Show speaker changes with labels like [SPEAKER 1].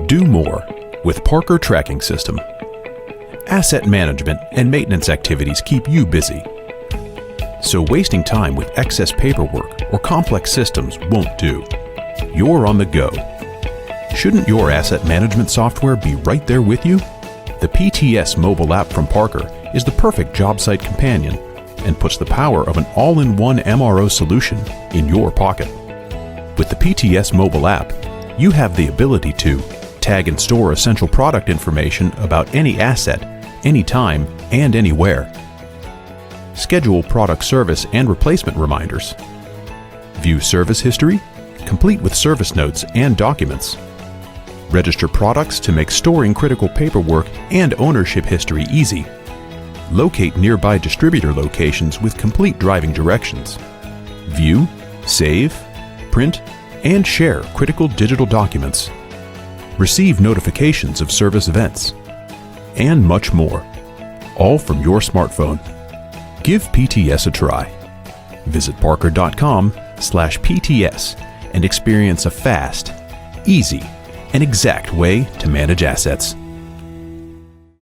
[SPEAKER 1] Do more with Parker Tracking System. Asset management and maintenance activities keep you busy. So wasting time with excess paperwork or complex systems won't do. You're on the go. Shouldn't your asset management software be right there with you? The PTS mobile app from Parker is the perfect job site companion and puts the power of an all-in-one MRO solution in your pocket. With the PTS mobile app, you have the ability to tag and store essential product information about any asset, anytime, and anywhere. Schedule product service and replacement reminders. View service history, complete with service notes and documents. Register products to make storing critical paperwork and ownership history easy. Locate nearby distributor locations with complete driving directions. View, save, print, and share critical digital documents. Receive notifications of service events, and much more, all from your smartphone. Give PTS a try. Visit parker.com/PTS and experience a fast, easy, and exact way to manage assets.